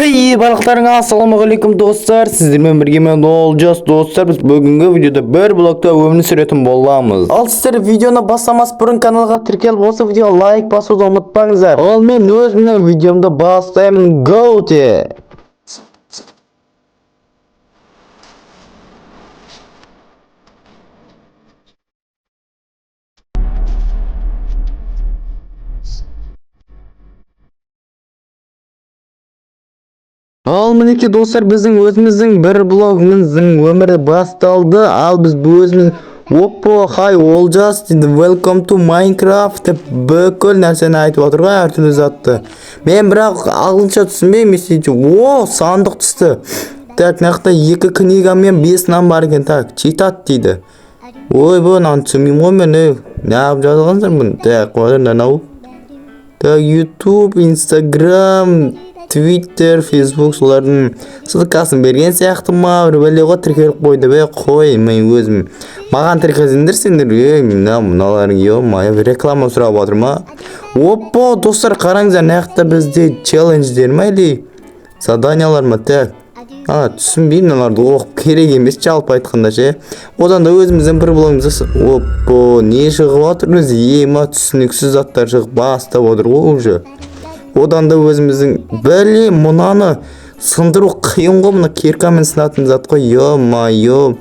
Hey балықтарыңа ассалаумағалейкум достар, сіздермен бірге мен Олжас достар. Біз бүгінгі видеода бір блокта өмір сүретін боламыз. Ал сіздер видеоны бастамас бұрын каналға тіркеліп осы видеоға лайк басуды ұмытпаңыздар. Ал мен өзімнің видеомды бастаймын. Go те! Ал мінекей достар, біздің өзіміздің бір блогымыздың өмірі басталды. Ал біз өзіміз оппо хай Олжас дейді, welcome to Minecraft деп бүкіл нәрсені айтып отыр ғой, әртүрлі затты. Мен бірақ ағылшынша түсінбеймін, естейді. О, сандық түсті. Так, нақта 2 книга мен 5 нам бар екен. Так, читат дейді. Ой, бұны түсінбеймін ғой мен. Не алып жазылғансыр бұны? Так, қойдыр, так, YouTube, Instagram, Twitter, Facebook солардың ссылкасын берген сияқты ма, бір бәлеға тіркеліп қойды бе, қой, мен өзім. Маған тіркелсеңдер сендер, мыналарың реклама сұрап отыр ма? Оппа, достар, қараңыздар, нақта бізде челлендждер ма или заданиялар ма? Так, түсінбеймін, мыналарды оқып керек емес, жалпы айтқанда ше. Одан да өзімізден бір блогымызды, оппа, не шығып отыр өзі, ема түсініксіз заттар шығып бастап отыр ғой уже. Одан да өзіміздің бәле мұнаны сындыру қиын ғой, мұны киркамен сынатын зат қой, йо-майо.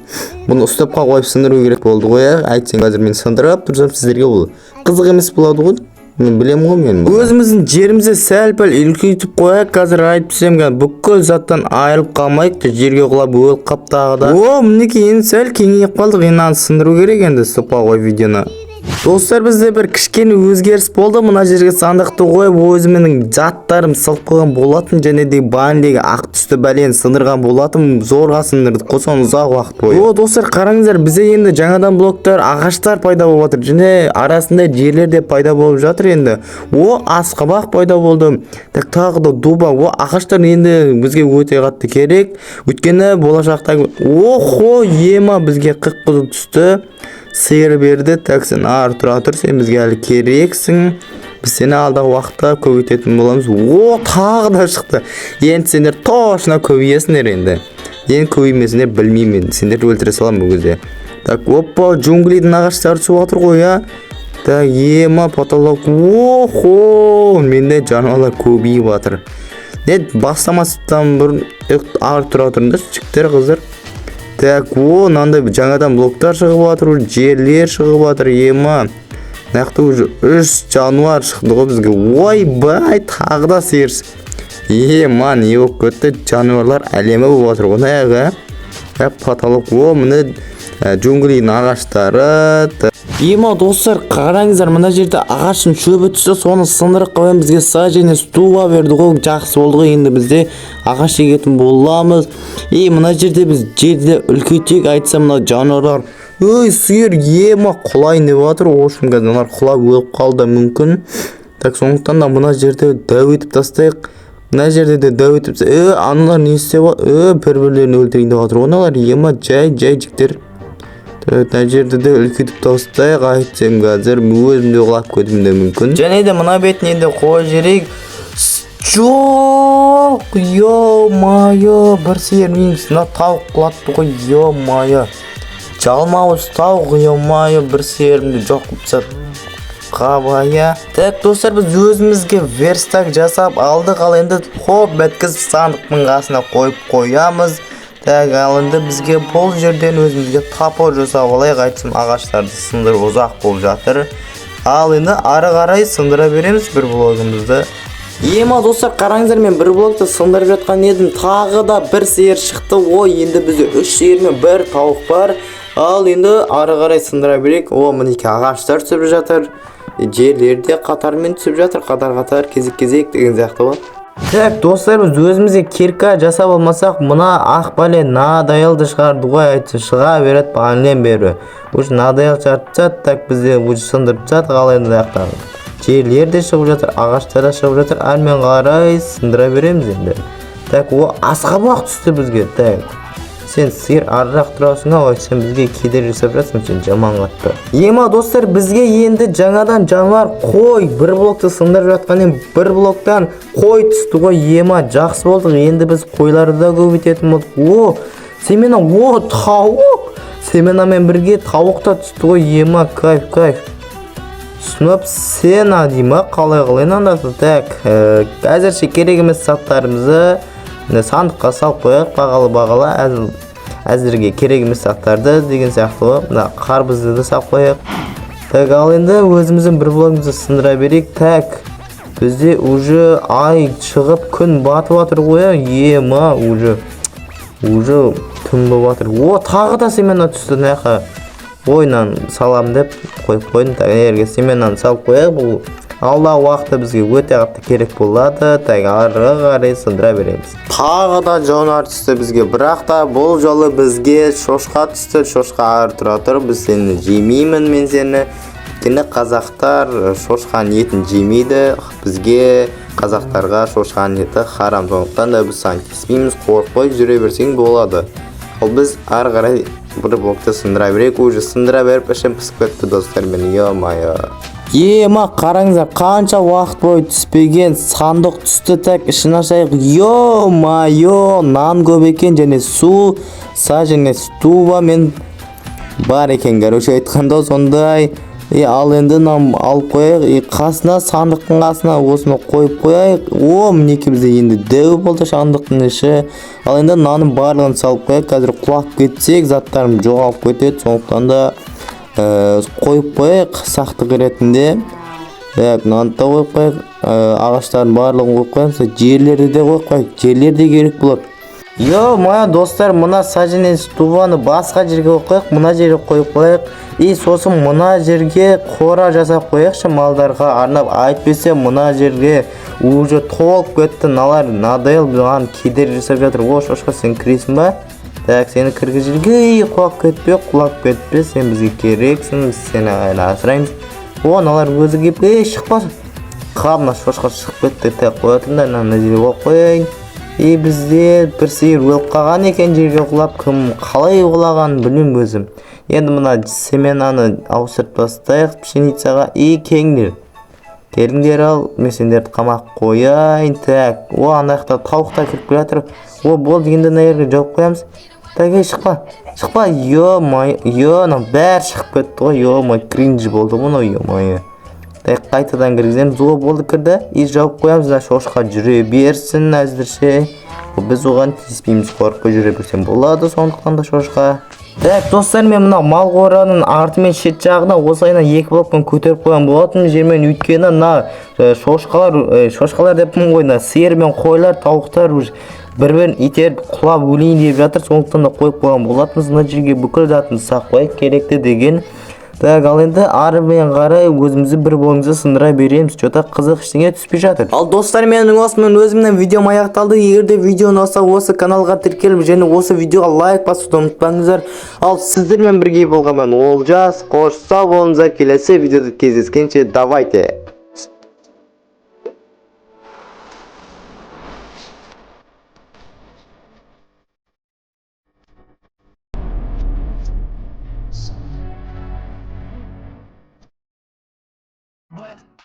Бұны ұстапқа қойып сындыру керек болды ғой, айтсаң қазір мен сындырып тұрсам сіздерге бұл қызық емес болады ғой. Мен білем ғой мен. Өзіміздің жерімізді сәл-пәл үлкейтіп қояйық, қазір айтып түсем, бүкіл заттан айырылып қалмайық, жерге құлап өліп қап тағы да. О, мінекей енді сәл кеңейіп қалдық, енді сындыру керек енді ұстапқа қой видеоны. Достар, бізде бір кішкене өзгеріс болды. Мына жерге сандықты қойып, өзімнің заттарым сылып қойған болатын, және де банлегі ақ түсті бәлен сындырған болатын, зорға сындырдық, қосан ұзақ уақыт бойы. О, достар, қараңыздар, бізде енді жаңадан блоктар, ағаштар пайда болып жатыр, және арасында жерлер де пайда болып жатыр енді. О, асқабақ пайда болды. Так, тағы да дуба. О, ағаштар енді бізге өте қатты керек. Өйткені болашақта охо, ема бізге қып-қызыл түсті. Сиыр берді, так сен ары тұра тұр, сен бізге әлі керексің. Біз сені алдағы уақытта көбейтетін боламыз. О, тағы да шықты. Енді сендер точно көбейесіңдер енді. Енді көбеймесіңдер білмеймін. Сендерді өлтіре салам бұл кезде. Так, оппа, джунглидің ағаштары түсіп отыр ғой, я. Так, ема потолок. Охо, менде жануарлар көбейіп жатыр. Не бастамастан бұрын ары тұра тұрыңдар, жігіттер, қыздар. Так, о, мынандай жаңадан блоктар шығып жатыр, жерлер шығып жатыр, ема. Нақты уже 3 жануар шықты ғой бізге. Ой, бай, тағы да сиыр. Ема, не болып кетті, жануарлар әлемі болып жатыр ғой, наяғы. Потолок, о, міне джунглидің ағаштары. Ема, достар, қараңыздар, мына жерде ағаштың шөбі түсті, соны сындырып қойып бізге саженец туба берді ғой, жақсы болды ғой, енді бізде ағаш егетін боламыз. Мына жерде біз жерде үлкейтек айтсам, мына жануарлар, ой, сиыр, ема, құлайын деп жатыр, ошым қазір құлап өліп қалды мүмкін. Так, сондықтан да мына жерде дәу етіп тастайық. Мына жерде де дәу етіп, аналар не істеп, бір-бірлерін өлтірейін деп жатыр, оналар, ема, жай жіктер. Мына жерде де үлкейтіп тастайық, айтсам қазір өзімде құлап кетуім де мүмкін. Және де мына бетін енді қой жерек. Жоқ, йо-майо, бір сиыр мен сына тауық құлатты ғой, йо-майо. Жалмауыз тауық, йо-майо, бір сиырымды жоқ құпсат. Қабая. Так, достар, біз өзімізге верстак жасап алдық, ал енді хоп бәткіз сандықтың қасына қойып қоямыз. Так, ал енді бізге бұл жерден өзімізге тапор жасап алайық, айтсам ағаштарды сындырып ұзақ болып жатыр. Ал енді ары қарай сындыра береміз бір блогымызды. Ема, достар, қараңыздар, мен бір блогты сындырып жатқан едім, тағы да бір сиыр шықты. Ой, енді бізде 3 сиыр мен 1 тауық бар. Ал енді ары қарай сындыра берейік. О, мінекей ағаштар түсіп жатыр, жерлерде қатармен түсіп жатыр, қатар-қатар, кезек-кезек деген сияқты ғой. Так, достар, біз өзімізге кирка жасап алмасақ, мұна ақ бәле надайылды шығарды ғой, айтсы шыға береді бағанлен бері. Үш надайыл жартсат, так бізде үш сындырып жатыр, қалайында аяқтағы. Жерлер де шығып жатыр, ағаштар да шығып жатыр, әрмен қарай сындыра береміз енді. Так, о, асқабақ түсті бізге, так. сен сиыр арырақ тұрасың ау, сен бізге кедергі жасап жатсың, сен жаман қатты. Ема достар, бізге енді жаңадан жануар қой бір блокты сындырып жатқаннен бір блоктан қой түсті ғой. Ема жақсы болдық, енді біз қойларды да көбейтетін болдық. Семена, тауық. Семенамен бірге тауық та түсті ғой. Ема кайф. Түсініп, сен адима қалай андасы. Так, әзірше керек емес заттарымызды сандыққа салып қояйық, бағалы әзірге керек емес заттарды деген сияқты. Мына қарбызды да салып қояйық. Так, ал енді өзіміздің бір блогымызды сындыра берейік. Так, бізде уже ай шығып күн батып жатыр ғой. Ема уже түн болып жатыр. Тағы да семена түсті. Нәқа ойнан салам деп қойып қойдым. Так, егерге семенаны салып қояйық. Бұл алдағы уақытта бізге өте қатты керек болады. Так, ары қарай сындыра береміз. Тағы да жануар түсті бізге, бірақ та бұл жолы бізге шошқа түсті. Шошқа ары тұра тұр. Біз сені жемеймін, мен сені. Өйткені қазақтар шошқаның етін жемейді. Бізге қазақтарға шошқаның еті харам, сондықтан да біз саған кеспейміз. Қорықпай жүре берсең болады. Ал біз ары қарай бір блокты сындыра берейік. Уже сындыра беріп ішім пісіп кетті достар мен. Ема қараңыздар, қанша уақыт бойы түспеген сандық түсті. Так, ішін ашайық. Нан көп екен және су, және стува мен бар екен. Короче айтқанда сондай. Ал енді нам алып қояйық. Қасына, сандықтың қасына осыны қойып қояйық. Мінеке бізде енді дәу болды сандықтың іші. Ал енді наның барлығын салып қояйық. Қазір құлап кетсек, заттарым жоғалып кетеді. Сондықтан да қойып қояйық сақтық ретінде. Нанды да қойып қояйық. Ағаштардың барлығын қойып қояйық. Жерлерді де қойып қояйық. Жерлер де керек болады. Достар, мына саженец стуваны басқа жерге қойып, мына жерге қойып қояйық. Сосын мына жерге қора жасап қояйықшы малдарға арнап. Айтпесе мына жерге уже толып кетті. Налар надел бұған кедергі жасап жатыр. Шошқа, сен кіресің ба? Так, сені кіргізерге құлап кетпе. Сен бізге керексің, біз сені асыраймыз. Налар өзі кеп, шықпа. Қабына шошқа шығып кетті. Так, қоятында, мына жерге қояйын. Бізде бір сиыр өліп қалған екен, жерге құлап. Кім қалай құлағанын білмеймін өзім. Енді мына семенаны ауыстырып тастайық пшеницаға. Келіңдер ал, мен сендерді қамақ қояйын. Так, анаяқта тауықта кіріп келе жатыр. Болды, енді мына жерге жауып қоямыз. Так, шықпа. Бәрі шығып кетті ғой. Кринж болды мұны. Так, қайтадан кіргіземіз. Болды, кірді. Жауып қоямыз. Шошқа жүре берсін әзірше. Біз оған тиіспейміз, қорықпай жүре берсен болады. Сондықтан да шошқа. Так, достар, мен мына мал қораның арты мен шет жағына осылайына 2 блокпен көтеріп қойған болатын жермен. Өйткені шошқалар деппін ғой, сиыр мен қойлар, тауықтар бір-бірін итеріп құлап өлейін деп жатыр. Сондықтан да қойып қойған болатынбыз. Мына жерге бүкіл затын сақпайық керекті деген. Так, ал енді ары мен қарай өзімізді бір блогымызды сындыра береміз. Жота қызық ештеңе түспей жатыр. Ал достар, менің осымен өзімнің видеом аяқталды. Егерде видео ұнаса, осы каналға тіркеліп және осы видеоға лайк басуды ұмытпаңыздар. Ал сіздермен бірге болған мен Олжас. Қош сау болыңыздар. Келесі видеода кездескенше давайте.